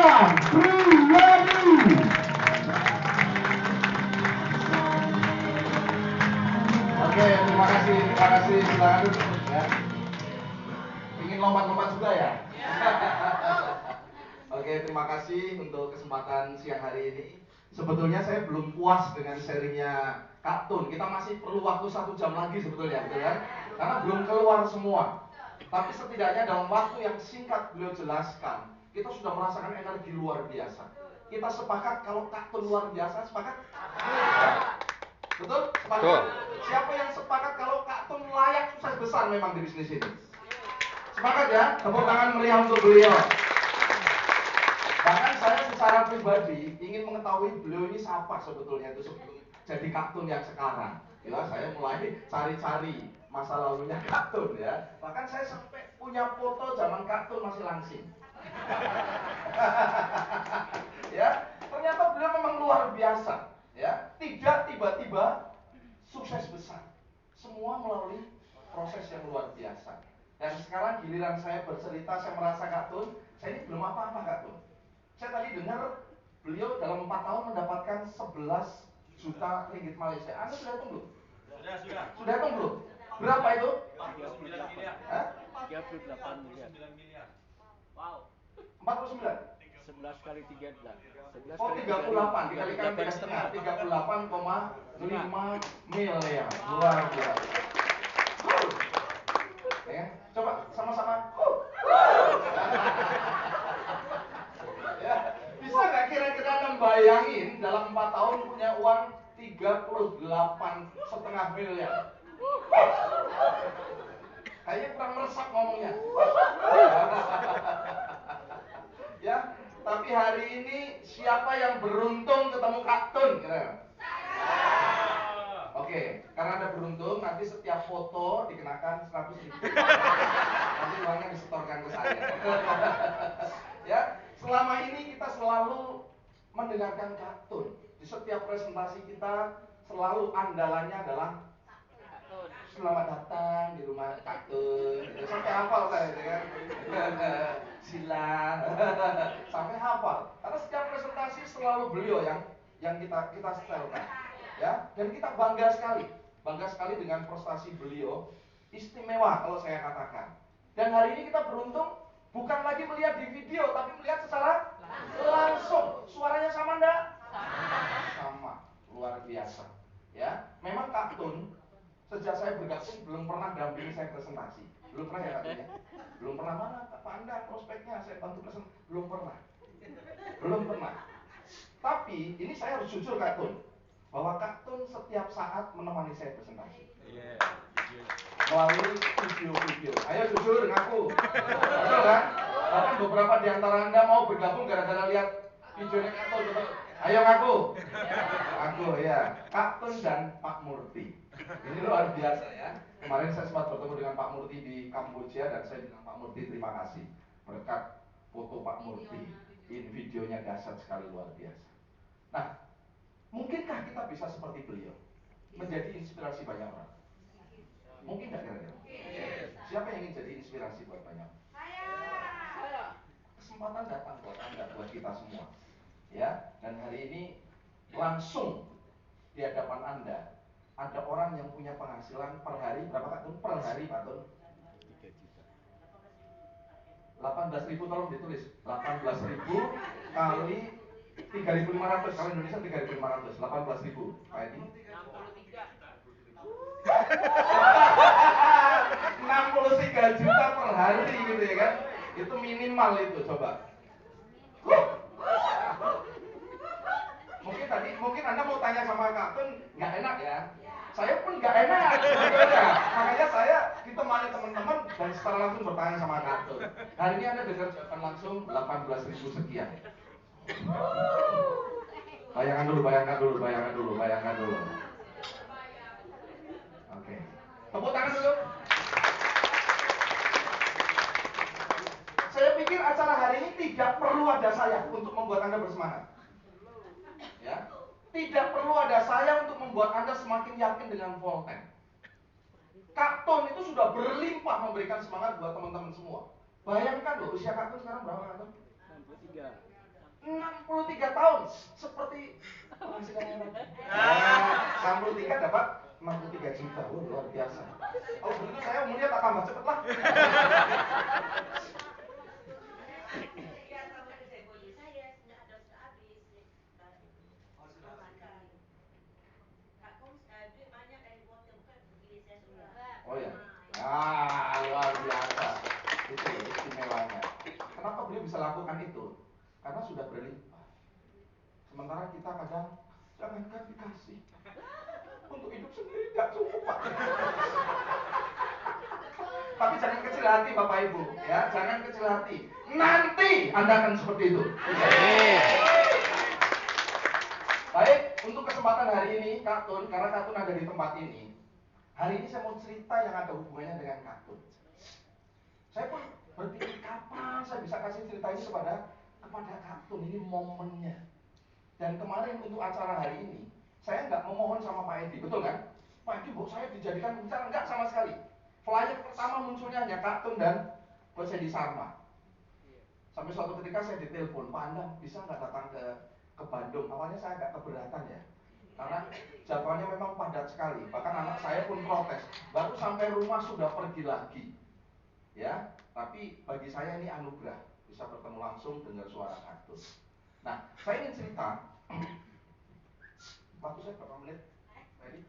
Iwan Priyadi. Oke, terima kasih, silakan duduk ya. Ingin lompat-lompat juga ya? Oke, terima kasih untuk kesempatan siang hari ini. Sebetulnya saya belum puas dengan serinya Kak Tun. Kita masih perlu waktu 1 jam lagi sebetulnya, betul kan? Karena belum keluar semua. Tapi setidaknya dalam waktu yang singkat beliau jelaskan, kita sudah merasakan energi luar biasa. Kita sepakat kalau Kak Tun luar biasa, sepakat? Betul? Sepakat? Betul. Siapa yang sepakat kalau Kak Tun layak sukses besar memang di bisnis ini? Sepakat ya? Tepuk tangan meriah untuk beliau. Bahkan saya secara pribadi ingin mengetahui beliau ini siapa sebetulnya itu sebelum jadi Kak Tun yang sekarang. Ya, saya mulai cari-cari masa lalunya Kak Tun ya. Bahkan saya sampai punya foto zaman Kak Tun masih langsing. Ya, ternyata beliau memang luar biasa. Ya, tidak tiba-tiba sukses besar. Semua melalui proses yang luar biasa. Dan sekarang giliran saya bercerita, saya merasa Kak Tun, saya ini belum apa-apa Kak Tun. Saya tadi dengar beliau dalam 4 tahun mendapatkan 11 juta ringgit Malaysia. Anda sudah hitung belum? Sudah. Sudah hitung belum? Berapa itu? 39 miliar. Hah? 38 miliar. Wow. 49? 11 kali 3 Oh, 38 dikalikan 3,5, 38,5 miliar. Luar biasa. Ya, coba sama-sama. Ya, bisa nggak kira-kira Anda bayangin dalam 4 tahun punya uang 38,5 miliar? Kayaknya kurang meresap ngomongnya. Ya, tapi hari ini siapa yang beruntung ketemu Kak Tun? Oke, karena Anda beruntung, nanti setiap foto dikenakan 100.000. Nanti uangnya disetorkan ke saya. Ya, selama ini kita selalu mendengarkan Kak Tun. Di setiap presentasi kita selalu andalannya adalah selamat datang di rumah Kak Tun. Sampai hafal saya, gitu kan? Silang, sampai hafal. Karena setiap presentasi selalu beliau yang kita setelkan. Ya, dan kita bangga sekali dengan prestasi beliau, istimewa kalau saya katakan. Dan hari ini kita beruntung bukan lagi melihat di video, tapi melihat secara langsung. Suaranya sama enggak? Sama, luar biasa. Ya, memang Kak Tun sejak saya bergabung belum pernah dampingi saya presentasi, belum pernah ya Kak Tun ya? Belum pernah. Mana Pak Anda prospeknya saya bantu presentasi, belum pernah. Tapi ini saya harus jujur Kak Tun, bahwa Kak Tun setiap saat menemani saya presentasi. Melalui video-video. Ayo jujur, ngaku. Betul kan? Bahkan beberapa di antara Anda mau bergabung gara-gara lihat videonya Kak Tun, betul? Ayo ngaku. Ngaku ya. Kak Tun dan Pak Murti. Ini luar biasa ya. Kemarin saya sempat bertemu dengan Pak Murti di Kamboja dan saya bilang Pak Murti terima kasih. Berkat foto Pak Murti, ini videonya dahsyat sekali, luar biasa. Nah, mungkinkah kita bisa seperti beliau? Menjadi inspirasi banyak orang? Mungkin nggak kira-kira? Siapa yang ingin jadi inspirasi buat banyak? Saya. Kesempatan datang buat Anda, buat kita semua. Ya, dan hari ini langsung di hadapan Anda ada orang yang punya penghasilan per hari berapa Kak Tun? Per hari Pak Tun? 18.000, tolong ditulis. 18.000 kali 3.500, kalau Indonesia 3.500, 18.000. Pak Edi? 63 juta per hari gitu ya kan? Itu minimal itu, coba. Mungkin Anda mau tanya sama Kak Tun, nggak enak ya? Saya pun nggak enak. Makanya saya ditemani teman-teman dan secara langsung bertanya sama Kak Tun. Hari ini Anda dengar jawaban langsung 18.000 sekian. Bayangkan dulu. Oke. Tepuk tangan dulu. Saya pikir acara hari ini tidak perlu ada saya untuk membuat Anda bersemangat. Ya. Tidak perlu ada saya untuk membuat Anda semakin yakin dengan Volten. Kak Tun itu sudah berlimpah memberikan semangat buat teman-teman semua. Bayangkan loh, usia Kak Tun sekarang berapa Kak Tun? 63. 63 tahun seperti penghasilannya tadi. 63 dapat 63 juta, luar biasa. Oh begitu saya umurnya tak tambah cepet lah. Oh ya, luar biasa. Itu istimewanya. Kenapa beliau bisa lakukan itu? Karena sudah berlimpah. Sementara kita kadang jangankan dikasih, untuk hidup sendiri nggak cukup Pak. Tapi jangan kecil hati Bapak Ibu, ya jangan kecil hati. Nanti Anda akan seperti itu. Baik, untuk kesempatan hari ini Kak Tun, karena Kak Tun ada di tempat ini, hari ini saya mau cerita yang ada hubungannya dengan Kak Tun. Saya pun berpikir kapan saya bisa kasih cerita ini kepada Kak Tun, ini momennya. Dan kemarin untuk acara hari ini, saya nggak memohon sama Pak Edi, betul kan? Pak Edi, Bu, saya dijadikan pembicara, nggak sama sekali. Flyer pertama munculnya hanya Kak Tun dan Coach Edi Sarma. Sampai suatu ketika saya ditelepon, Pak Anda bisa nggak datang ke Bandung? Awalnya saya agak keberatan ya, karena jadwalnya memang padat sekali. Bahkan anak saya pun protes. Baru sampai rumah sudah pergi lagi, ya. Tapi bagi saya ini anugerah bisa bertemu langsung dengan suara Kak Tun. Nah, saya ingin cerita. Waktu saya berapa menit? Ready?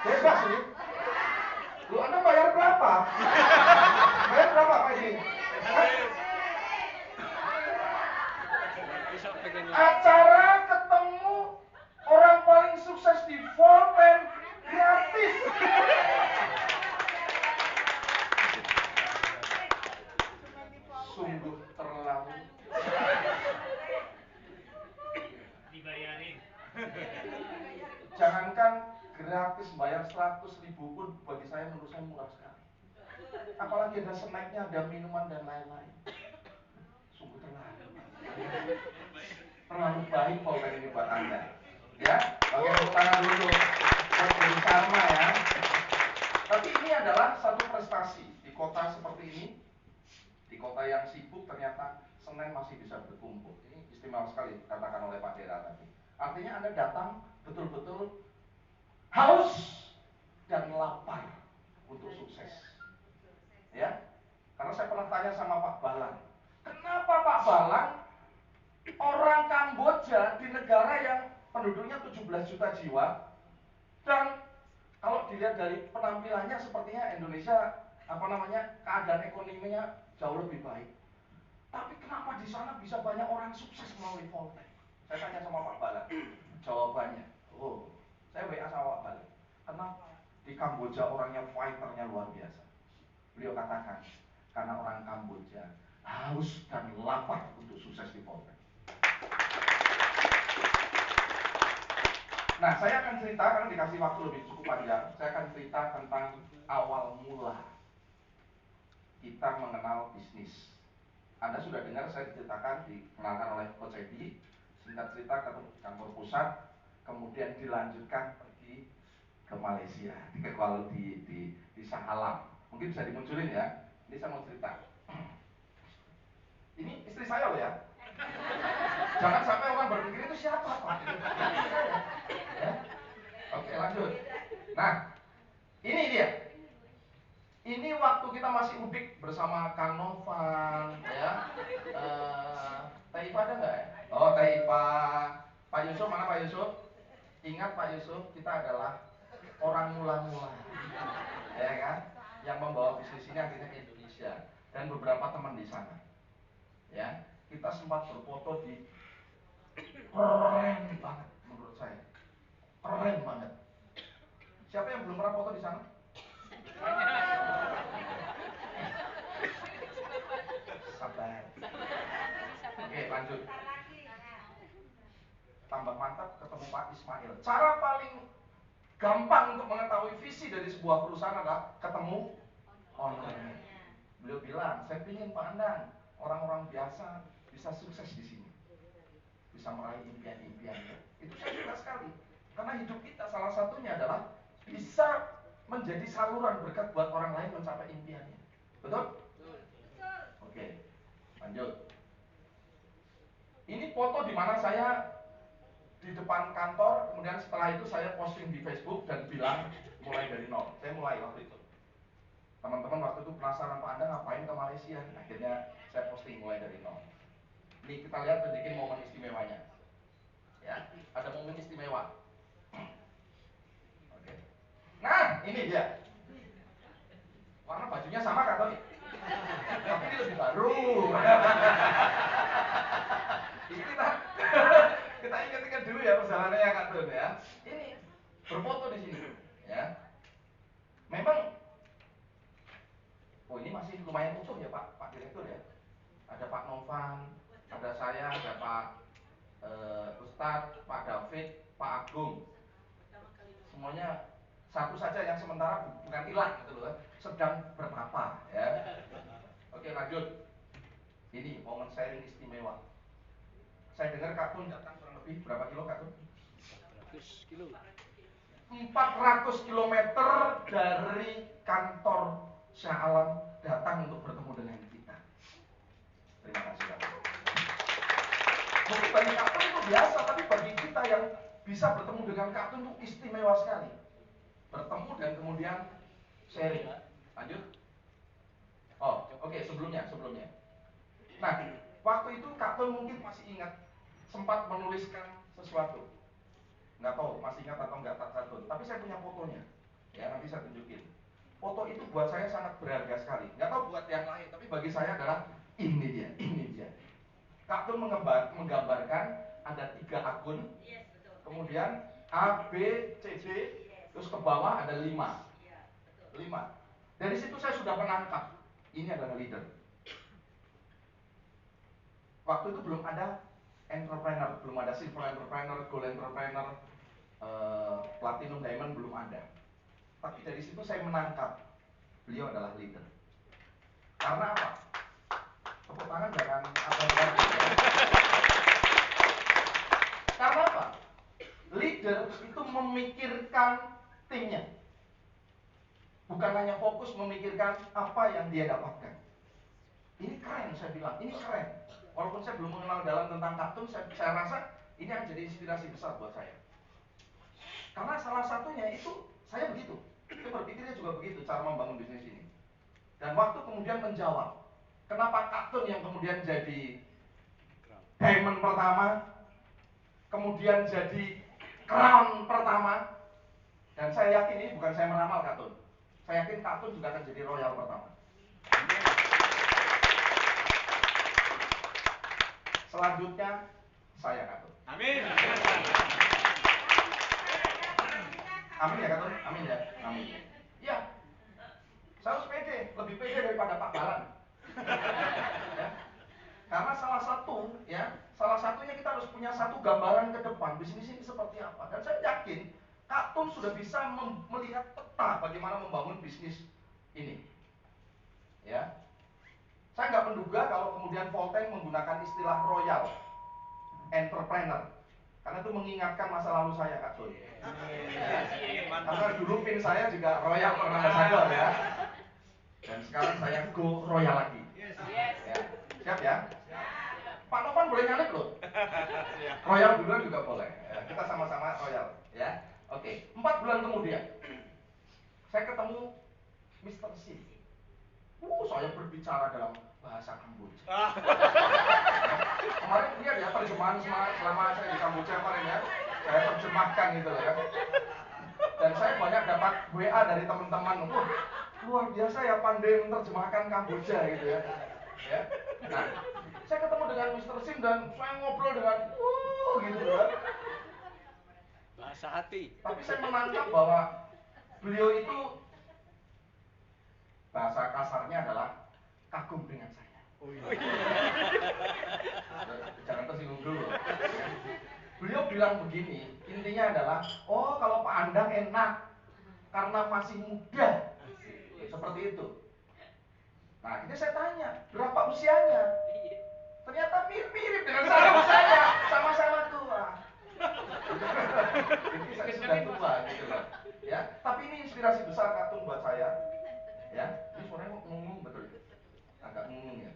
Bebas ini. Lu Anda bayar berapa? Bayar berapa Pak ini? Acara ketemu orang paling sukses di Volpen gratis. Sungguh terlalu. Dibayarin. Jangankan gratis, bayar 100.000 pun bagi saya menurut saya murah sekali. Apalagi ada snacknya, ada minuman dan lain-lain. Sungguh terlalu. Terlalu baik Volpen ini buat Anda. Ya, oke, tepuk tangan dulu buat sama ya. Tapi ini adalah satu prestasi di kota seperti ini. Di kota yang sibuk ternyata Senin masih bisa berkumpul. Ini istimewa sekali dikatakan oleh Pak Dera tadi. Artinya Anda datang betul-betul haus dan lapar untuk sukses. Ya, karena saya pernah tanya sama Pak Balang, kenapa Pak Balang orang Kamboja di negara yang penduduknya 17 juta jiwa, dan kalau dilihat dari penampilannya sepertinya Indonesia keadaan ekonominya jauh lebih baik. Tapi kenapa di sana bisa banyak orang sukses melalui Volpen? Saya tanya sama Pak Balang. Jawabannya, saya WA sama Pak Balang. Kenapa? Di Kamboja orangnya fighternya luar biasa. Beliau katakan, karena orang Kamboja haus dan lapar untuk sukses di Volpen. Nah, saya akan cerita, karena dikasih waktu lebih cukup panjang, saya akan cerita tentang awal mula kita mengenal bisnis. Anda sudah dengar saya diceritakan, dikenalkan oleh Coach Edi, singkat cerita ke kantor pusat, kemudian dilanjutkan pergi ke Malaysia, di Shah Alam. Mungkin bisa dimunculin ya. Ini saya mau cerita. Ini istri saya loh ya. Jangan sampai orang berpikir itu siapa Pak? Ya? Oke, lanjut. Nah, ini dia. Ini waktu kita masih mudik bersama Kang Novan, ya. Taifa ada nggak ya? Oh, Taifa. Pak Yusuf, mana Pak Yusuf? Ingat Pak Yusuf, kita adalah orang mula-mula, ya kan? Yang membawa bisnis ini akhirnya ke Indonesia dan beberapa teman di sana. Ya, kita sempat berfoto di keren banget menurut saya, keren banget. Siapa yang belum pernah foto di sana? Sabar. Oke, lanjut. Tambah mantap ketemu Pak Ismail. Cara paling gampang untuk mengetahui visi dari sebuah perusahaan adalah ketemu ownernya. Beliau bilang, saya ingin Pak Andang, orang-orang biasa bisa sukses di sini, bisa meraih impian-impiannya. Itu saya suka sekali, karena hidup kita salah satunya adalah bisa menjadi saluran berkat buat orang lain mencapai impiannya. Betul? Oke. Lanjut. Ini foto di mana saya di depan kantor, kemudian setelah itu saya posting di Facebook dan bilang mulai dari nol. Saya mulai waktu itu. Teman-teman waktu itu penasaran, Pak Anda ngapain ke Malaysia? Akhirnya saya posting mulai dari nol. Ini kita lihat tunjukin momen istimewanya. Ya, ada momen istimewa. Oke. Nah, ini dia. Warna bajunya sama kan Tony? Tapi ini lebih baru. Ini kita ingat-ingat dulu ya perjalanannya Kak Tun ya. Ini berfoto di sini ya. Memang oh ini masih lumayan utuh ya Pak Direktur ya. Ada Pak Novan, ada saya, ada Pak Ustadz, Pak David, Pak Agung. Semuanya satu saja yang sementara bukan hilang gitu loh, sedang bertapa ya. Oke lanjut. Ini momen sharing istimewa. Saya dengar Kak Tun datang kurang lebih berapa kilo Kak Tun? 100 kilo. 400 kilometer dari kantor Syah Alam datang untuk bertemu dengan kita. Terima kasih Kak Tun. Mungkin bagi Kak Tun itu biasa, tapi bagi kita yang bisa bertemu dengan Kak Tun itu istimewa sekali. Bertemu dan kemudian sharing. Lanjut. Oh, oke, sebelumnya. Nah, waktu itu Kak Tun mungkin masih ingat sempat menuliskan sesuatu. Nggak tahu masih ingat atau nggak Kak Tun, tapi saya punya fotonya. Ya, nanti saya tunjukin. Foto itu buat saya sangat berharga sekali. Nggak tahu buat yang lain, tapi bagi saya adalah ini dia. Kak Tun menggambarkan ada 3 akun, kemudian A, B, C, D, terus ke bawah ada 5. Dari situ saya sudah menangkap ini adalah leader. Waktu itu belum ada entrepreneur, belum ada silver entrepreneur, gold entrepreneur, platinum diamond belum ada. Tapi dari situ saya menangkap beliau adalah leader. Karena apa? Tepuk tangan jangan apa-apa. Karena apa? Leader itu memikirkan timnya. Bukan hanya fokus memikirkan apa yang dia dapatkan. Ini keren, saya bilang, ini keren. Walaupun saya belum mengenal dalam tentang Kak Tun, saya rasa ini akan jadi inspirasi besar buat saya. Karena salah satunya itu, saya begitu. Saya berpikirnya juga begitu, cara membangun bisnis ini. Dan waktu kemudian menjawab, kenapa Kak Tun yang kemudian jadi diamond pertama, kemudian jadi crown pertama, dan saya yakin ini bukan saya meramal Kak Tun. Saya yakin Kak Tun juga akan jadi royal pertama. Selanjutnya saya Kak Tun. Amin. Amin ya Kak Tun? Amin ya. Amin. Ya. Saya harus pede, lebih pede daripada Pak Balan. Ya. Karena salah satunya kita harus punya satu gambaran ke depan bisnis ini seperti apa. Dan saya yakin Kak Tun sudah bisa melihat peta bagaimana membangun bisnis ini. Ya. Saya nggak menduga kalau kemudian Voltaire menggunakan istilah royal entrepreneur, karena itu mengingatkan masa lalu saya Kak Tun. Karena dulu pin saya juga royal ambassador ya. Dan sekarang saya go royal lagi. Ya. Siap ya? Pak Novan boleh nyalip loh. Royal duluan juga boleh. Ya, kita sama-sama royal ya. Oke, 4 bulan kemudian saya ketemu Mr. Sim. Saya berbicara dalam bahasa Kamboja. Kemarin lihat ya terjemahan selama saya di Kamboja kemarin ya. Saya terjemahkan gitu loh ya. Dan saya banyak dapat WA dari teman-teman. Luar biasa ya pandai menerjemahkan Kamboja gitu ya. Ya. Nah, saya ketemu dengan Mr. Sim dan saya ngobrol dengan gitu ya. Bahasa hati. Tapi saya menangkap bahwa beliau itu bahasa kasarnya adalah kagum dengan saya. Jangan tersinggung dulu. Beliau bilang begini, intinya adalah, oh kalau Pak Andang enak karena masih muda, seperti itu. Nah, ini saya tanya, berapa usianya? Ternyata mirip-mirip dengan saya usianya, sama-sama tua. Jadi saya sudah tua gitu loh. Ya, tapi ini inspirasi besar Kak Tun buat saya. Ya, ini suaranya ngomong betul. Agak ngomong ya.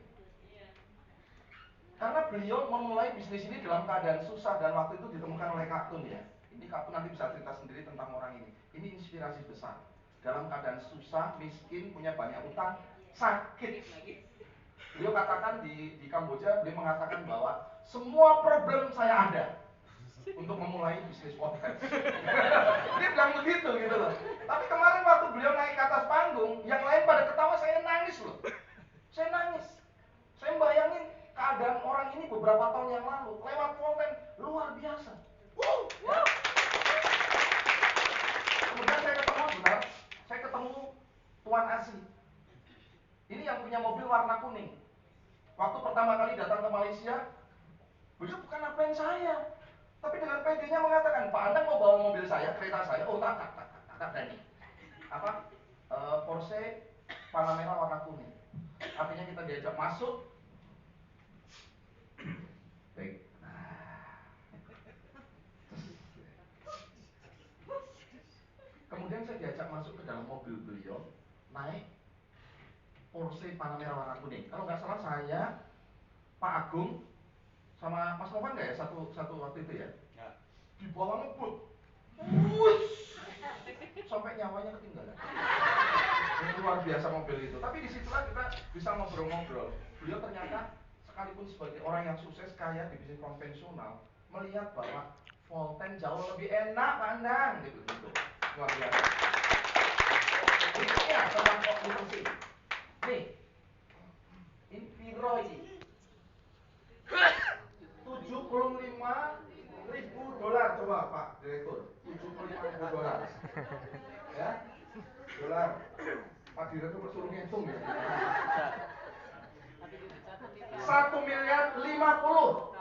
beliau memulai bisnis ini dalam keadaan susah dan waktu itu ditemukan oleh Kak Tun ya. Ini Kak Tun nanti bisa cerita sendiri tentang orang ini. Ini inspirasi besar. Dalam keadaan susah, miskin, punya banyak utang, sakit. Beliau katakan di Kamboja, beliau mengatakan bahwa semua problem saya ada untuk memulai bisnis podcast. Dia bilang begitu gitu loh. Tapi kemarin waktu beliau naik ke atas panggung, yang lain pada ketawa, saya nangis loh. Saya nangis. Saya bayangin keadaan orang ini beberapa tahun yang lalu lewat konten luar biasa. Ya. Kemudian saya ketemu Tuan Asi. Ini yang punya mobil warna kuning. Waktu pertama kali datang ke Malaysia, beliau bukan apain saya, tapi dengan PD-nya mengatakan, Pak Anda mau bawa mobil saya, kereta saya? Oh tak berani. Apa? Porsche Panamera warna kuning. Artinya kita diajak masuk. Baik. Kemudian saya diajak masuk ke dalam mobil beliau, naik Porsche Panamera warna kuning. Kalau nggak salah saya, Pak Agung, sama Mas Novan nggak ya satu waktu itu ya? Ya. Di bawah ngebut, sampai nyawanya ketinggalan. Ini luar biasa mobil itu. Tapi disitulah kita bisa ngobrol-ngobrol. Beliau ternyata sekalipun sebagai orang yang sukses kaya di bisnis konvensional, melihat bahwa Volten jauh lebih enak pandang gitu. Luar biasa. Berikutnya tentang konstruksi. Nih, Inpiro ini $75.000 coba Pak Direktur, $75.000 ya, dolar. Pak Direktur suruh ngitung ya. 1.050.000.000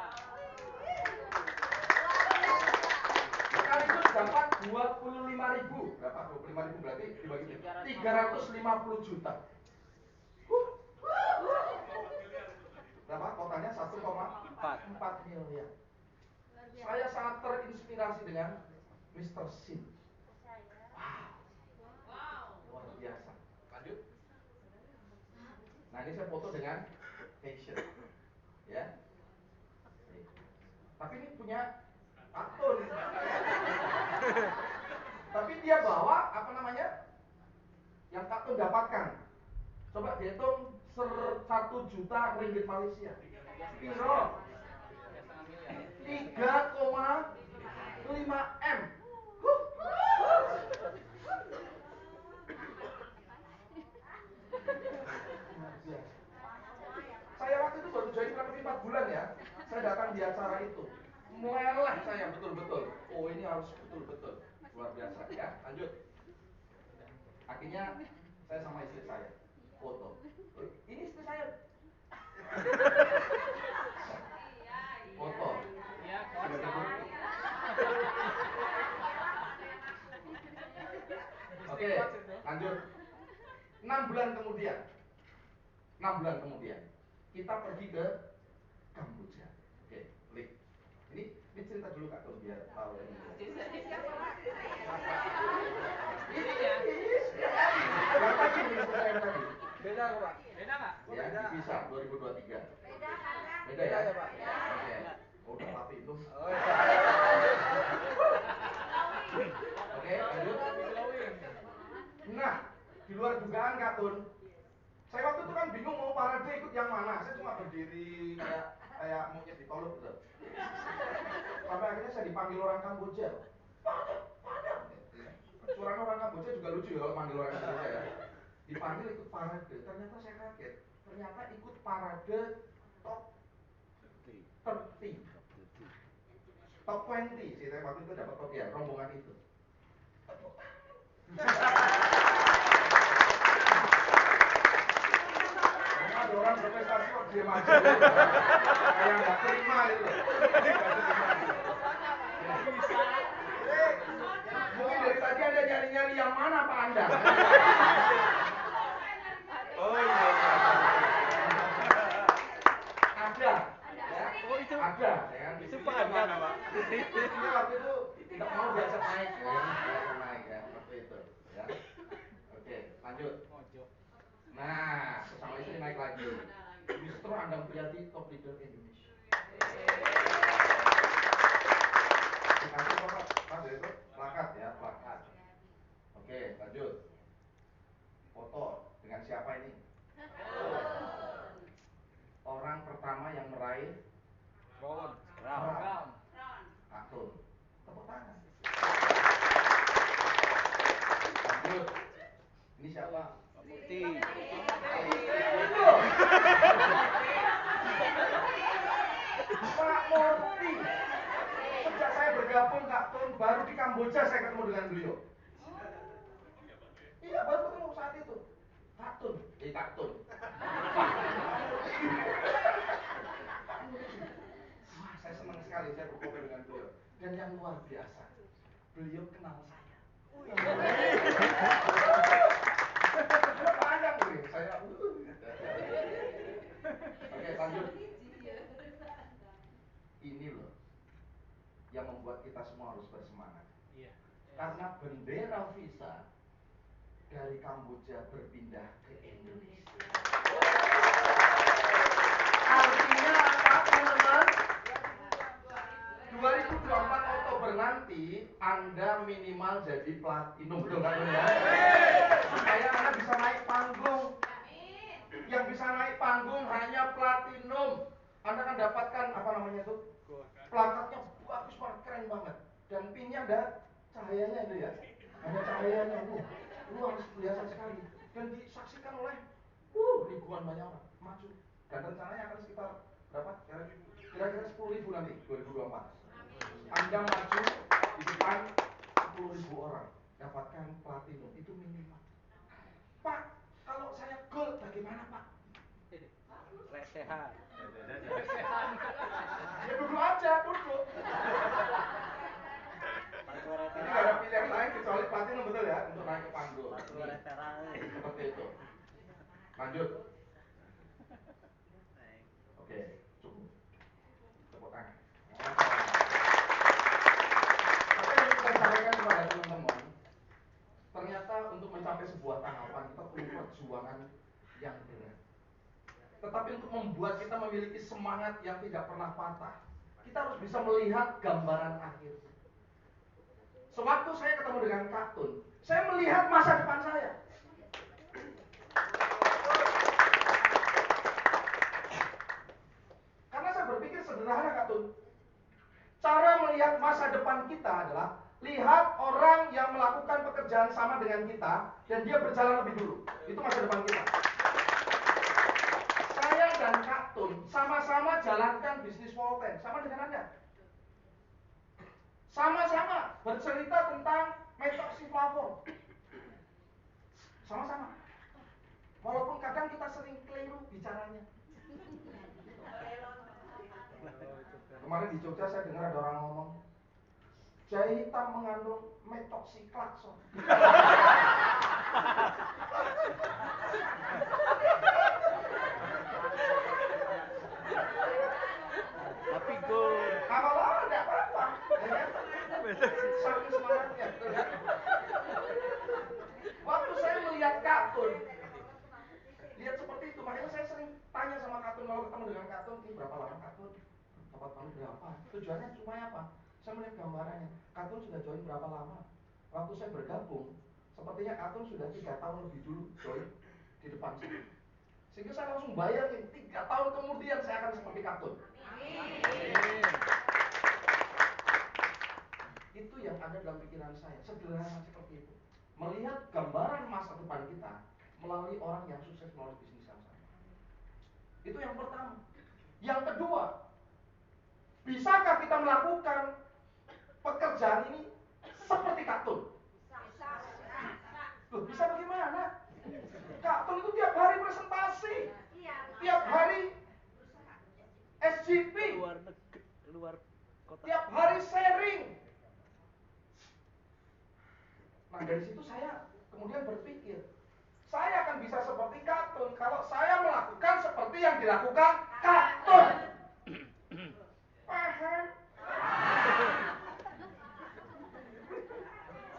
sekaligus dapat 25.000. Berapa? 25.000 berarti dibagi 350 juta. Berapa totalnya? 1,4 miliar. Saya sangat terinspirasi dengan Mr. Sin. Wow, luar biasa. Lanjut. Nah ini saya foto dengan fashion, ya. Tapi ini punya Atun. Tapi dia bawa apa namanya? Yang Atun dapatkan. Coba dihitung 1 juta ringgit Malaysia. Piro? 3,5 M. Saya waktu itu baru join kurang lebih 4 bulan ya. Saya datang di acara itu, meleleh saya betul-betul. Oh ini harus betul-betul luar biasa ya. Lanjut. Akhirnya saya sama istri saya foto. Ini istri saya. Foto. Oke, lanjut. 6 bulan kemudian kita pergi ke Kamboja. Oke, klik. Ini cerita dulu Kak Tur biar tahu ini. Beda kok Pak. Beda nggak? Ya, bisa 2023. Beda ya Pak. Oke. Udah tapi itu. Oke, lanjut. Nah, di luar dugaan Kak Tun, saya waktu itu kan bingung mau parade ikut yang mana. Saya cuma berdiri kayak monyet di tolok gitu. Sampai akhirnya saya dipanggil orang Kamboja. Padang. Suara orang Kamboja juga lucu ya kalau panggil orang Kamboja ya. Dipanggil ikut parade. Ternyata saya kaget. Ternyata ikut parade top 30. Top 20 sih, saya waktu itu dapat kopi ya, rombongan itu. Ada orang berprestasi kok dia maju, kayak nggak terima itu. Mungkin dari tadi Anda nyari-nyari yang mana Pak Anda? Oh iya. Ada. Ya. Oh itu. Ada, ya kan? Itu Pak Anda Pak. Ini waktu itu tidak mau diajak naik ya, naik ya waktu itu, ya. Oke, lanjut. Nah, sesama istri naik lagi. Justru Anda Priati top leader Indonesia. Dikasih apa Mas itu? Plakat ya, plakat. Oke, lanjut. Foto dengan siapa ini? Orang pertama yang meraih Ron. Kartun. Tepuk tangan. Lanjut. Ini siapa? Putih. Pak Murti. Sejak saya bergabung Kartun, baru di Kamboja saya ketemu dengan beliau. Iya, baru ketemu saat itu. Kartun. Wah, saya senang sekali saya berfoto dengan beliau. Dan yang luar biasa, beliau kenal saya. Panjang nih, saya. Oke, lanjut. Ini loh yang membuat kita semua harus bersemangat. Karena bendera Visa dari Kamboja berpindah ke Indonesia. Artinya apa, teman-teman? 2024 Oktober nanti Anda minimal jadi platinum, betul kan ya? Supaya Anda bisa naik panggung. Yang bisa naik panggung hanya platinum. Anda akan dapatkan apa namanya itu? Plakatnya bagus banget, keren banget. Dan pinnya ada cahayanya itu ya. Ada cahayanya, luar biasa sekali. Dan disaksikan oleh ribuan banyak orang maju. Dan rencananya akan sekitar berapa? Kira-kira 10.000 nanti 2024. Anda maju di depan 10.000 orang dapatkan platinum, itu minimal. Pak, kalau saya gold bagaimana Pak? Sehat. Ya duduk aja, duduk. Ini gak ada pilihan lain kecuali platinum, betul ya, untuk naik ke panggung. Seperti itu. Lanjut. Oke, cukup. Tepuk tangan. Apa yang saya sampaikan kepada teman-teman, ternyata untuk mencapai sebuah tahapan kita perlu perjuangan yang berat. Tetapi untuk membuat kita memiliki semangat yang tidak pernah patah, kita harus bisa melihat gambaran akhir. Sewaktu saya ketemu dengan Kartun, saya melihat masa depan saya. Karena saya berpikir sederhana Kartun. Cara melihat masa depan kita adalah lihat orang yang melakukan pekerjaan sama dengan kita dan dia berjalan lebih dulu. Itu masa depan kita. Saya dan Kartun sama-sama jalankan bisnis Volten, sama dengan Anda. Sama-sama bercerita tentang metoxiflavon. Sama-sama. Walaupun kadang kita sering keliru bicaranya. Kemarin di Jogja saya dengar ada orang ngomong, jahe hitam mengandung metoxiklakson. Tapi go. Kalau ada apa-apa, ya kan? Saking semangatnya. Waktu saya melihat Kartun, lihat seperti itu, makanya saya sering tanya sama Kartun kalau ketemu dengan Kartun, ini berapa lama Kartun? Dapat tahun berapa? Tujuannya cuma apa? Saya melihat gambarannya. Kartun sudah join berapa lama? Waktu saya bergabung, sepertinya Kartun sudah 3 tahun lebih dulu join di depan saya. Sehingga saya langsung bayangin 3 tahun kemudian saya akan seperti Kartun. Itu yang ada dalam pikiran saya, sederhana seperti itu. Melihat gambaran masa depan kita melalui orang yang sukses melalui bisnis yang sama. Itu yang pertama. Yang kedua, bisakah kita melakukan pekerjaan ini seperti Kartun? Loh, bisa bagaimana? Kartun itu tiap hari presentasi, tiap hari SGP, luar kota. tiap hari sharing. Nah dari situ saya kemudian berpikir, saya akan bisa seperti Kartun kalau saya melakukan seperti yang dilakukan Kartun. Paham?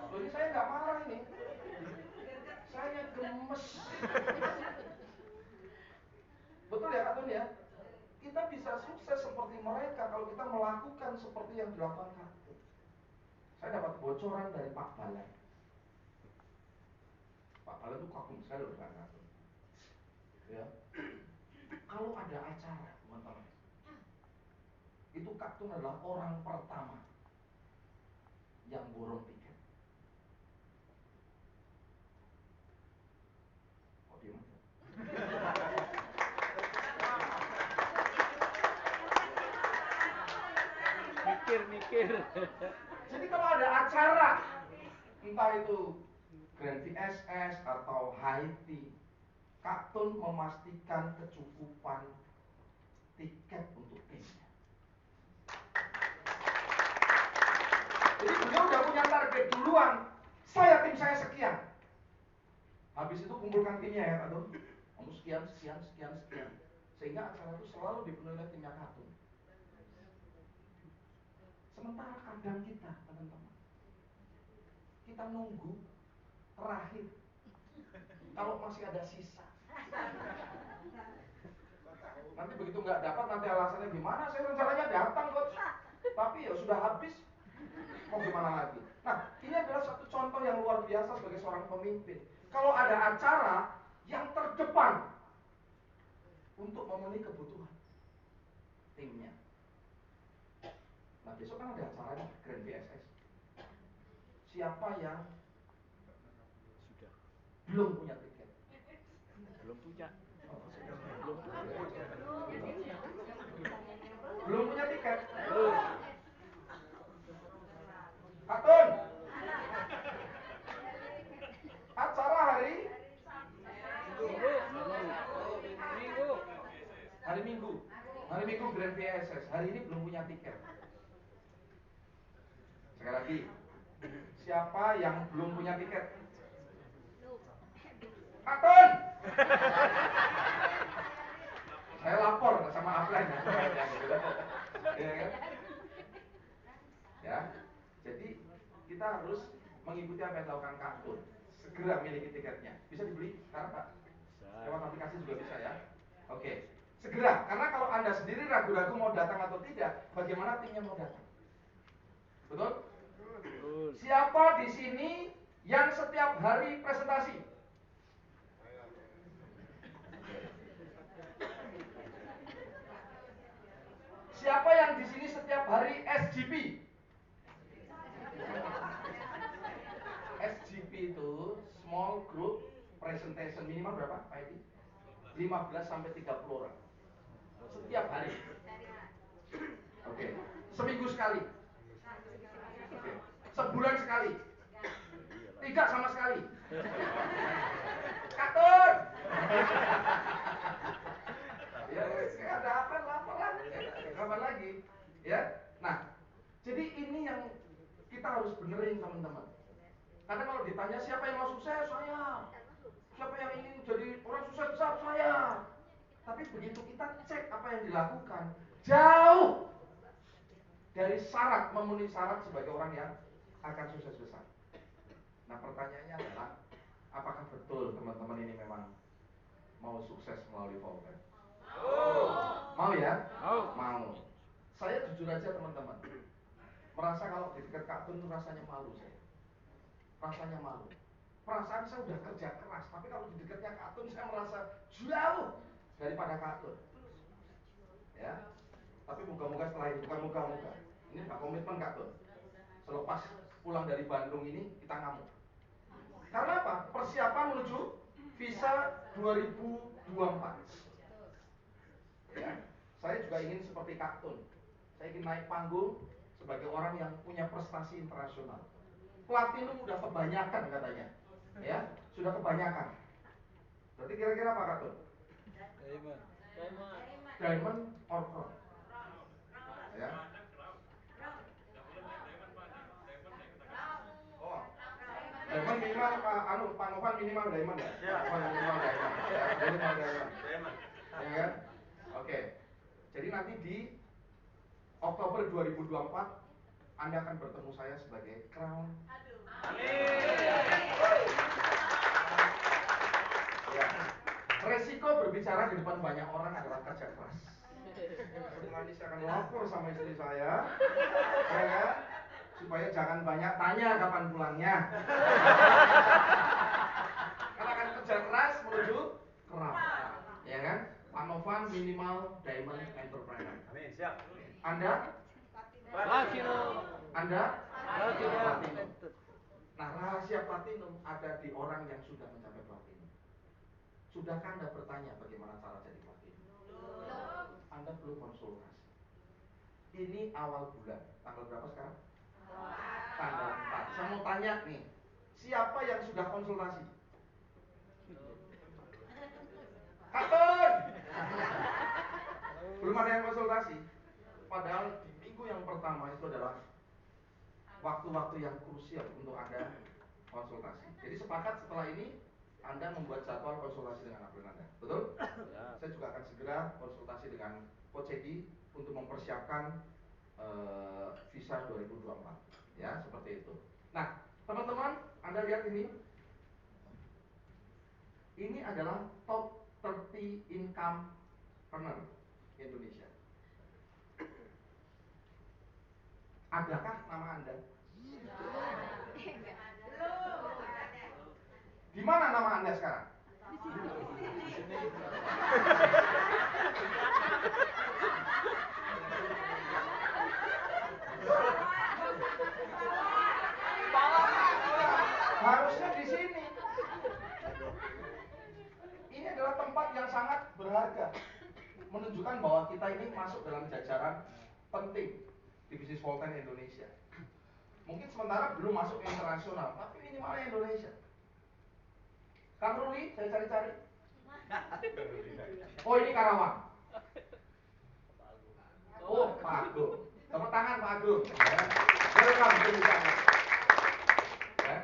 Loh, ini saya nggak marah ini. Saya gemes. Betul ya Kartun ya? Kita kita bisa sukses seperti mereka kalau kita melakukan seperti yang dilakukan kartun. Saya dapat bocoran dari Pak Balan. Pak Balan itu kagum sekali loh dengan kartun. Ya. Kalau ada acara, teman-teman, itu kartun adalah orang pertama yang borong tiket. Oh, dia mana? Mikir. Jadi kalau ada acara, entah itu Grand VSS atau Haiti, kartun memastikan kecukupan tiket untuk timnya. Jadi beliau udah punya target duluan. Tim saya sekian. Habis itu kumpulkan timnya ya Pak Dom. Kamu sekian. Sehingga acara itu selalu dipenuhi oleh timnya kartun. Sementara kadang kita, teman-teman, kita nunggu terakhir. Kalau masih ada sisa. Nanti begitu nggak dapat, nanti alasannya gimana? Saya rencananya datang kok, tapi ya sudah habis. Mau gimana lagi? Nah, ini adalah satu contoh yang luar biasa sebagai seorang pemimpin. Kalau ada acara yang terdepan untuk memenuhi kebutuhan timnya. Nah, besok kan ada acara nih, Grand VSS. Siapa yang Sudah. belum punya tiket? Belum punya. Belum punya tiket? Belum. Atun. Acara hari Minggu. Hari Minggu Grand VSS. Hari ini belum punya tiket. Sekali lagi, siapa yang belum punya tiket? Atun. Saya lapor sama upline ya. Ya kan? Ya. Jadi kita harus mengikuti apa yang dilakukan kartun. Segera miliki tiketnya. Bisa dibeli sekarang Pak? Lewat aplikasi juga bisa ya. Oke. Segera, karena kalau Anda sendiri ragu-ragu mau datang atau tidak, bagaimana timnya mau datang? Betul? Betul. Siapa di sini yang setiap hari presentasi? Siapa yang di sini setiap hari SGP? SGP itu Small Group Presentation, minimal berapa Pak Edi? 15 sampai 30 orang setiap hari. Oke. Seminggu sekali. Oke. Sebulan sekali. Tidak sama sekali. Katun. Ya, ada apa lagi? Ya. Nah, jadi ini yang kita harus benerin teman-teman. Karena kalau ditanya siapa yang mau sukses, saya. Siapa yang ingin jadi orang sukses besar, saya. Tapi begitu kita cek apa yang dilakukan, jauh dari syarat, memenuhi syarat sebagai orang yang akan sukses besar. Nah, pertanyaannya adalah, apakah betul teman-teman ini memang mau sukses melalui Volker? Mau ya? Mau. Saya jujur aja teman-teman, merasa kalau di dekat kartun itu rasanya malu saya. Rasanya malu. Perasaan saya udah kerja keras, tapi kalau di dekatnya kartun saya merasa jauh daripada kartun. Ya. Tapi moga-moga setelah ini, bukan moga-moga. Ini nggak komitmen kartun. Selepas pulang dari Bandung ini kita ngamuk. Karena apa? Persiapan menuju visa 2024. Ya. Saya juga ingin seperti kartun. Saya ingin naik panggung sebagai orang yang punya prestasi internasional. Platinum udah kebanyakan katanya. Ya, sudah kebanyakan. Berarti kira-kira apa kartun? Diamond or crown? Ya. Oh. Diamond minimal Pak Novan minimal diamond ya? Pak Novan minimal diamond. Ya, minimal diamond. Ya kan? Oke. Jadi nanti di Oktober 2024 Anda akan bertemu saya sebagai crown. Ya. Resiko berbicara di depan banyak orang adalah kerja keras. Setelah ini saya akan lapor sama istri saya, ya kan? Supaya jangan banyak tanya kapan pulangnya. Karena akan kerja keras menuju keram, ya kan? Pak Novan minimal diamond entrepreneur. Amin, siap. Anda? Platinum. Anda? Platinum. Platinum. Nah, rahasia platinum ada di orang yang sudah mencapai platinum. Sudahkah Anda bertanya bagaimana cara jadi platinum? Anda belum konsultasi. Ini awal bulan, tanggal berapa sekarang? Tanggal 4. Saya mau tanya nih, siapa yang sudah konsultasi? Katun! Belum ada yang konsultasi. Padahal di minggu yang pertama itu adalah waktu-waktu yang krusial untuk Anda konsultasi. Jadi sepakat setelah ini Anda membuat jadwal konsultasi dengan upline Anda. Betul? Ya. Saya juga akan segera konsultasi dengan Coach Edi untuk mempersiapkan visa 2024. Ya, seperti itu. Nah, teman-teman, Anda lihat ini. Ini adalah top 30 income earner Indonesia. Adakah nama Anda? Di mana nama Anda sekarang? Harusnya di sini. Ini adalah tempat yang sangat berharga, menunjukkan bahwa kita ini masuk dalam jajaran penting di bisnis Volten Indonesia. Mungkin sementara belum masuk ke internasional, tapi minimalnya Indonesia. Kang Ruli, saya cari-cari. Oh, ini Karawang. Oh, Pak Agung. Tepuk tangan Pak Agung. Ya. Welcome to Jakarta. Ya.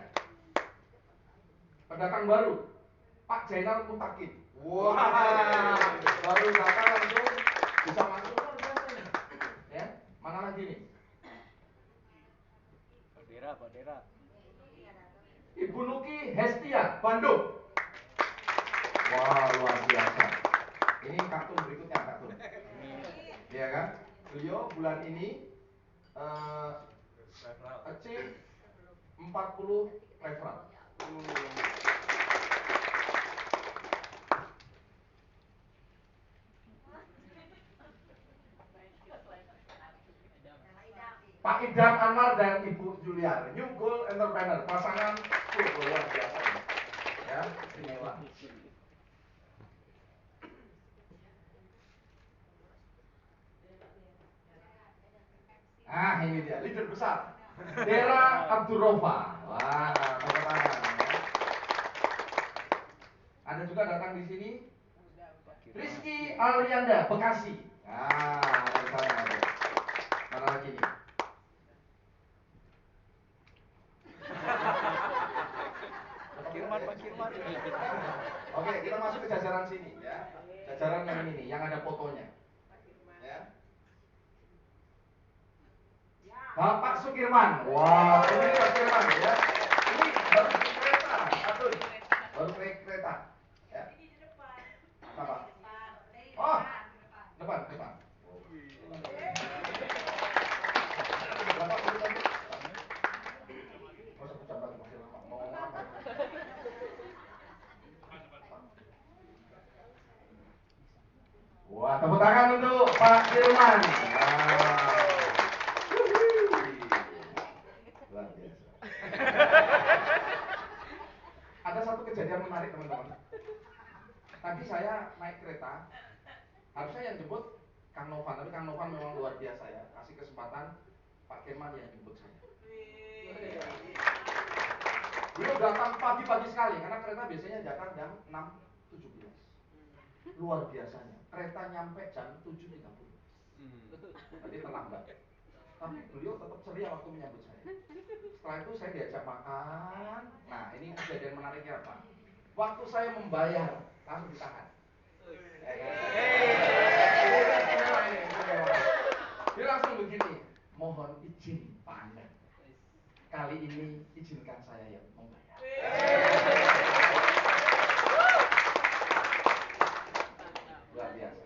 Pendatang baru, Pak Jainal Mutakin. Wah, baru datang langsung bisa masuk luar biasa nih. Ya, mana lagi nih? Pak Dera. Ibu Nuki Hestia, Bandung. Wah, luar biasa. Ini kartun berikutnya, kartun. Iya kan? Beliau bulan ini achieve 40 referral. Pak Idam Anwar dan Ibu Juliar, New Goal Entrepreneur, pasangan luar biasa ini. Ya, istimewa. Ah, ini dia, leader besar. Dera Abdurrova. Wah, tepuk tangan. Ya. Ada juga datang di sini Rizky Alianda, Bekasi. Ah, ada sana ada. Mana lagi nih? Pak Kirman. Oke, kita masuk ke jajaran sini ya. Jajaran yang ini nih, yang ada fotonya. Ya. Bapak Sukirman. Wah, ini Pak Sukirman ya. Ini baru beli kereta, aduh. Baru beli kereta. Ya. Apa? Oh, depan. Bapak Sukirman. Masa pecah banget masih lama. Mau ngomong apa? Wah, tepuk tangan untuk Pak Firman. Luar biasa. Ada satu kejadian menarik teman-teman. Tadi saya naik kereta, harusnya yang jemput Kang Novan, tapi Kang Novan memang luar biasa ya. Kasih kesempatan Pak Firman yang jemput saya. Beliau datang pagi-pagi sekali, karena kereta biasanya datang jam 6.17. Luar biasanya, kereta nyampe jam 7.30. Tadi terlambat. Tapi beliau tetap ceria waktu menyambut saya. Setelah itu saya diajak makan. Nah, ini kejadian menariknya apa? Waktu saya membayar, langsung ditahan. Dia langsung begini, mohon izin Pak Anda. Kali ini izinkan saya yang membayar. Luar biasa.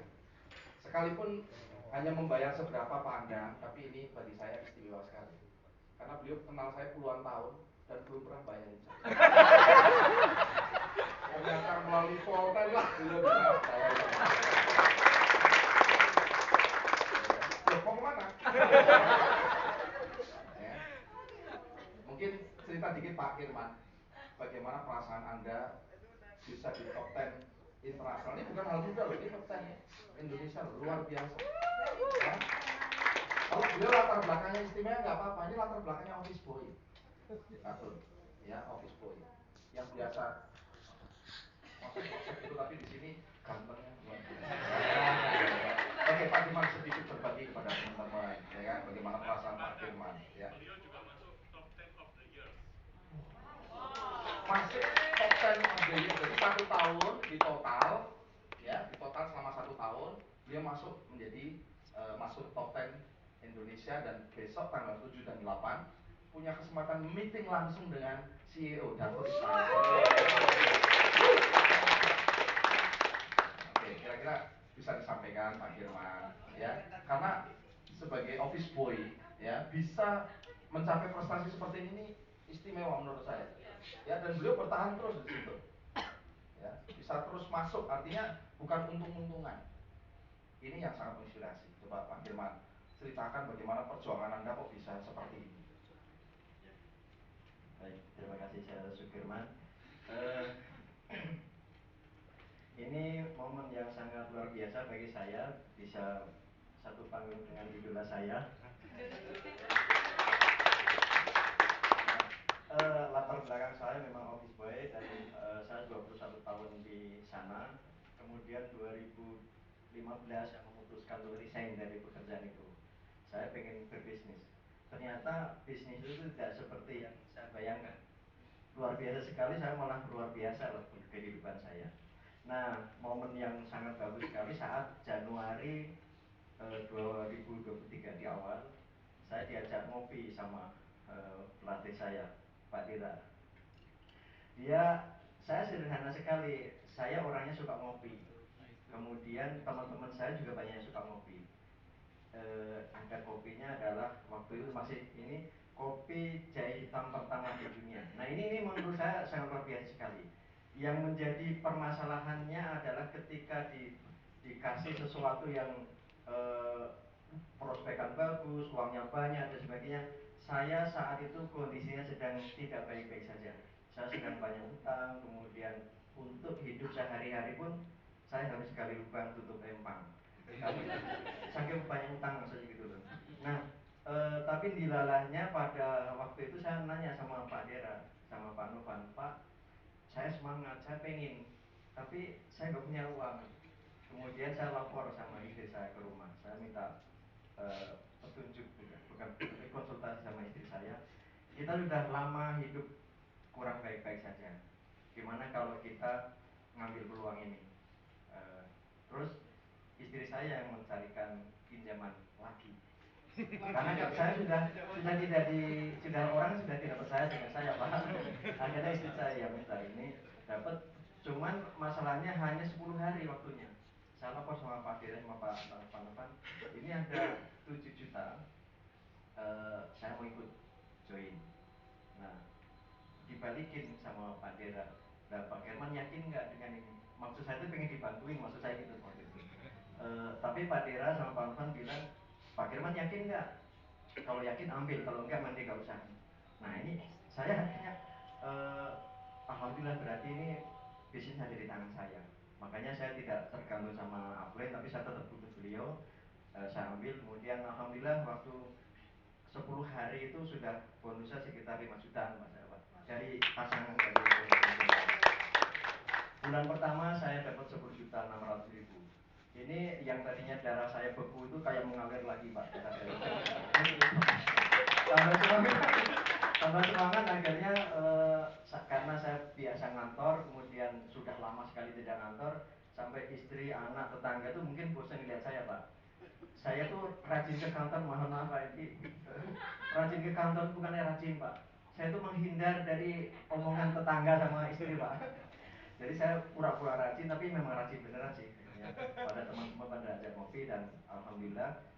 Sekalipun hanya membayar seberapa pandang, tapi ini bagi saya istimewa sekali. Karena beliau kenal saya puluhan tahun dan belum pernah bayarin saya. Ternyata melalui Volten lah beliau bisa bayarin. Loh, mau kemana? Ya. Mungkin cerita dikit Pak Firman, bagaimana perasaan Anda bisa di top 10 internasional. Ini bukan hal mudah loh, ini top 10 Indonesia loh, luar biasa. Ya. Kalau beliau latar belakangnya istimewa nggak apa-apa, ini latar belakangnya office boy. Atun, ya office boy. Yang biasa konsep itu, tapi di sini gantengnya luar biasa. Oke, Pak Firman sedikit berbagi kepada teman-teman, ya kan, bagaimana perasaan Pak Firman, ya. Masuk top 10 of the year, jadi 1 tahun di total, ya, di total selama 1 tahun dia masuk menjadi masuk top 10 Indonesia, dan besok tanggal 7 dan 8 punya kesempatan meeting langsung dengan CEO Dato' Ismail. Oke, kira-kira bisa disampaikan Pak Firman, ya, karena sebagai office boy, ya, bisa mencapai prestasi seperti ini istimewa menurut saya. Ya, dan beliau bertahan terus di situ. Ya, bisa terus masuk, artinya bukan untung-untungan. Ini yang sangat menginspirasi. Coba Pak Firman ceritakan bagaimana perjuangan Anda kok bisa seperti ini. Baik, terima kasih Saudara Sukirman. Ini momen yang sangat luar biasa bagi saya, bisa satu panggung dengan idola saya. Latar belakang saya memang office boy, dan saya 21 tahun di sana. Kemudian 2015 saya memutuskan untuk resign dari pekerjaan itu. Saya pengen berbisnis. Ternyata bisnis itu tidak seperti yang saya bayangkan. Luar biasa sekali, saya malah luar biasa loh kehidupan saya. Nah, momen yang sangat bagus sekali saat Januari 2023 di awal, saya diajak ngopi sama pelatih saya, Pak Dira. Saya sederhana sekali, saya orangnya suka ngopi. Kemudian teman-teman saya juga banyak yang suka ngopi. Ada kopinya adalah waktu itu masih ini kopi jahe hitam pertama di dunia. Nah ini menurut saya sangat luar biasa sekali. Yang menjadi permasalahannya adalah ketika dikasih sesuatu yang prospekan bagus, uangnya banyak dan sebagainya. Saya saat itu kondisinya sedang tidak baik-baik saja. Saya sedang banyak utang, kemudian untuk hidup sehari-hari pun saya harus gali lubang tutup empang. Saking banyak utang maksudnya gitu loh. Nah, tapi dilalahnya pada waktu itu saya nanya sama Pak Dera, sama Pak Novan, Pak, saya semangat, saya pengen, tapi saya nggak punya uang. Kemudian saya lapor sama istri saya ke rumah, saya minta petunjuk juga, bukan konsultasi sama istri saya. Kita sudah lama hidup kurang baik-baik saja. Gimana kalau kita ngambil peluang ini? Terus istri saya yang mencarikan pinjaman lagi. Karena saya sudah orang sudah tidak percaya dengan saya, Pak. Akhirnya istri saya yang minta ini dapat, cuman masalahnya hanya 10 hari waktunya. Saya lapor sama Pak Dira sama Pak Novan, ini ada 7 juta, saya mau ikut join. Nah, dibalikin sama Pak Dera. Nah, Pak Herman yakin nggak dengan ini? Maksud saya itu pengen dibantuin, maksud saya gitu waktu itu. Tapi Pak Dera sama Pak Novan bilang, Pak Herman yakin nggak? Kalau yakin ambil, kalau enggak nanti nggak usah. Nah ini saya akhirnya alhamdulillah, berarti ini bisnis ada di tangan saya. Makanya saya tidak tergantung sama upline, tapi saya tetap butuh beliau. Saya ambil, kemudian alhamdulillah waktu 10 hari itu sudah bonusnya sekitar 5 jutaan Mas Pak, dari pasangan dari bulan pertama saya dapat 10.600.000. Ini yang tadinya darah saya beku itu kayak mengalir lagi Pak. Tambah semangat akhirnya, karena saya biasa ngantor, kemudian sudah lama sekali tidak ngantor, sampai istri, anak, tetangga tuh mungkin bosan lihat saya Pak. Saya tuh rajin ke kantor, mohon maaf Pak Edi, rajin ke kantor bukannya rajin Pak, saya tuh menghindar dari omongan tetangga sama istri Pak. Jadi saya pura-pura rajin, tapi memang rajin beneran sih. ya. Pada teman-teman pada ajak ngopi dan alhamdulillah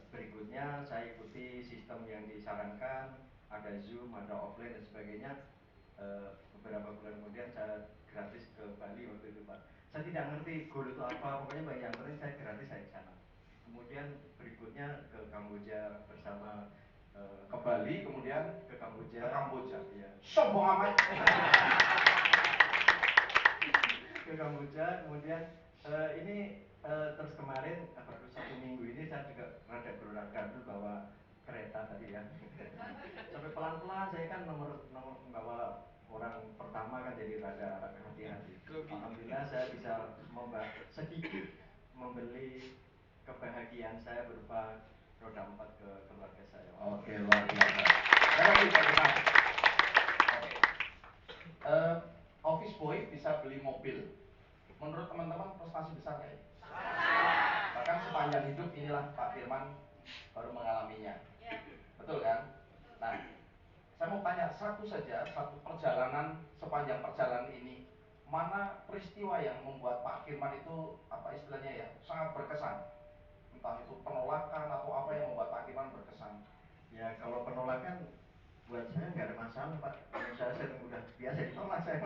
berikutnya saya ikuti sistem yang disarankan, ada Zoom, ada offline dan sebagainya. Beberapa bulan kemudian saya gratis ke Bali waktu itu Pak. Saya tidak ngerti goal itu apa, pokoknya bagi yang penting saya gratis saya di sana. Kemudian berikutnya ke Kamboja bersama Ke Bali, kemudian ke Kamboja. Ke Kamboja. Iya. Sombong amat. Ke Kamboja, kemudian ini terus kemarin baru 1 minggu ini saya juga rada berolahraga dulu bawa kereta tadi ya. Sampai pelan-pelan saya kan nomor membawa orang pertama kan jadi rada hati-hati. Alhamdulillah saya bisa sedikit membeli kebahagiaan saya berupa roda 4 ke keluarga saya. Oke, luar biasa. Saya lagi terima. Office boy bisa beli mobil. Menurut teman-teman prestasi besar nggak ini? Bahkan sepanjang hidup inilah Pak Firman baru mengalaminya. Betul kan? Nah, saya mau tanya satu perjalanan sepanjang perjalanan ini, mana peristiwa yang membuat Pak Firman itu apa istilahnya ya sangat berkesan? Entah itu penolakan atau apa yang membuat Pak Firman berkesan? Ya kalau penolakan buat saya nggak ada masalah Pak. Saya udah biasa ditolak saya.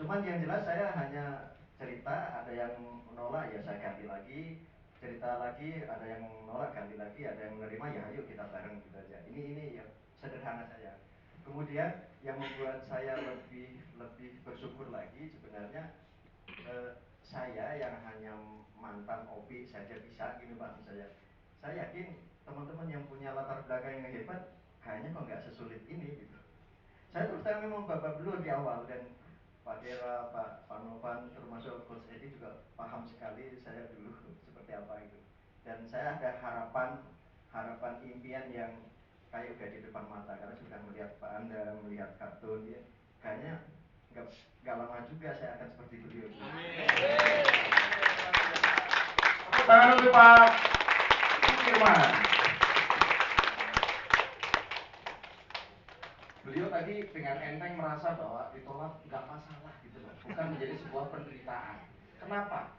Cuman yang jelas saya hanya cerita, ada yang menolak ya saya ganti lagi, cerita lagi, ada yang menolak ganti lagi, ada yang menerima ya ayo kita bareng gitu aja. Ini ya sederhana saja. Kemudian yang membuat saya lebih bersyukur lagi sebenarnya saya yang hanya mantan OP saja bisa gini Pak misalnya. Saya yakin teman-teman yang punya latar belakang yang hebat kayaknya kok nggak sesulit ini gitu. Saya terus terang memang babak belur di awal dan Pak Dera, Pak Novan termasuk Coach Edi juga paham sekali saya dulu seperti apa itu. Dan saya ada harapan impian yang kayak udah di depan mata karena sudah melihat Pak Anda, melihat kartun ya. Kayaknya nggak lama juga saya akan seperti beliau. Tepuk tangan untuk Pak Firman. Beliau tadi dengan enteng merasa bahwa ditolak nggak masalah gitu loh, bukan menjadi sebuah penderitaan. Kenapa?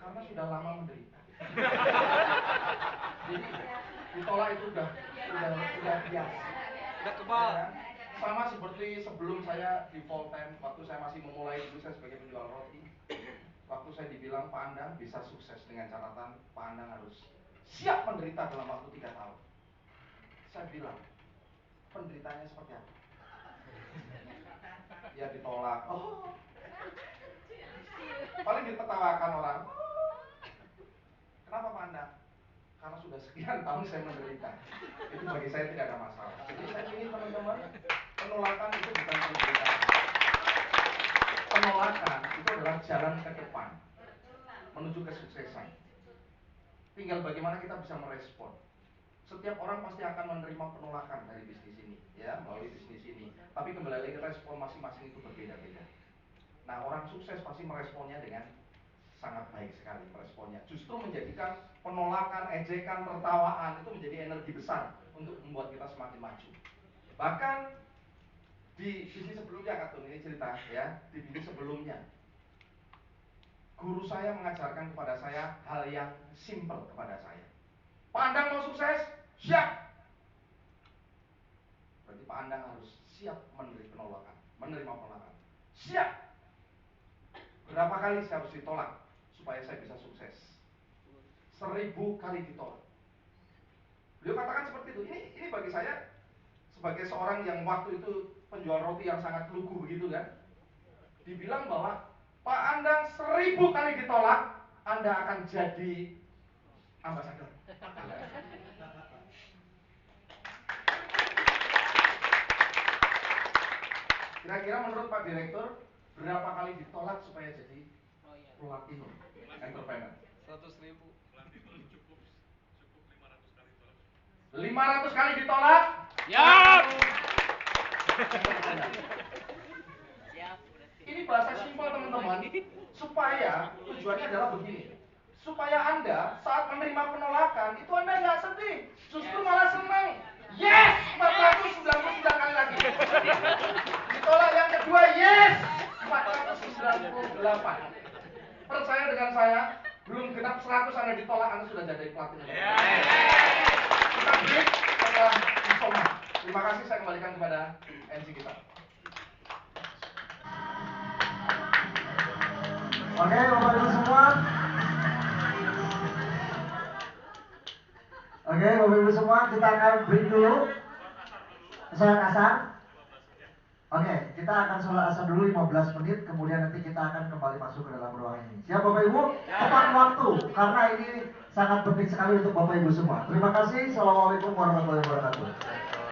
Karena sudah lama menderita. Jadi ditolak itu udah biasa. Udah kebal. Ya, sama seperti sebelum saya di full time, waktu saya masih memulai dulu saya sebagai penjual roti. Waktu saya dibilang Pak Andang bisa sukses dengan catatan Pak Andang harus siap menderita dalam waktu 3 tahun. Saya bilang, penderitanya seperti apa? Ya ditolak. Oh. Paling ditertawakan orang. Oh. Kenapa Pak Andang? Karena sudah sekian tahun saya menderita. Itu bagi saya tidak ada masalah. Jadi saya ingin teman-teman, penolakan itu bukan penderitaan. Penolakan itu adalah jalan ke depan menuju kesuksesan. Tinggal bagaimana kita bisa merespon. Setiap orang pasti akan menerima penolakan dari bisnis ini, ya, melalui bisnis ini. Tapi kembali lagi respon masing-masing itu berbeda-beda. Nah, orang sukses pasti meresponnya dengan sangat baik sekali responnya. Justru menjadikan penolakan, ejekan, tertawaan itu menjadi energi besar untuk membuat kita semakin maju. Bahkan di bisnis sebelumnya, Katun, ini cerita ya, di bisnis sebelumnya guru saya mengajarkan kepada saya hal yang simple kepada saya. Pak Andang mau sukses? Siap. Berarti Pak Andang harus siap menerima penolakan. Siap. Berapa kali saya harus ditolak supaya saya bisa sukses? 1000 kali ditolak. Beliau katakan seperti itu. Ini bagi saya sebagai seorang yang waktu itu penjual roti yang sangat lugu begitu kan, dibilang bahwa Pak Andang 1000 kali ditolak, Anda akan jadi ambasador. Kira-kira menurut Pak Direktur berapa kali ditolak supaya jadi platinum entrepreneur? 100.000. 500 kali ditolak? Siap. Ini bahasa simpel teman-teman, supaya tujuannya adalah begini. Supaya Anda saat menerima penolakan itu Anda nggak sedih, justru malah senang. Yes, 499 kali lagi. Ditolak yang kedua, yes, 498. Percaya dengan saya, belum genap 100 Anda ditolak, Anda sudah jadi platinum. Kita break setelah Isoma. Terima kasih, saya kembalikan kepada MC kita. Oke, Bapak Ibu semua. Oke, Bapak Ibu semua, kita akan break dulu. Sholat asar. Oke, kita akan sholat asar dulu 15 menit, kemudian nanti kita akan kembali masuk ke dalam ruangan ini. Siap Bapak Ibu? Tepat waktu, karena ini sangat penting sekali untuk Bapak Ibu semua. Terima kasih. Assalamualaikum warahmatullahi wabarakatuh.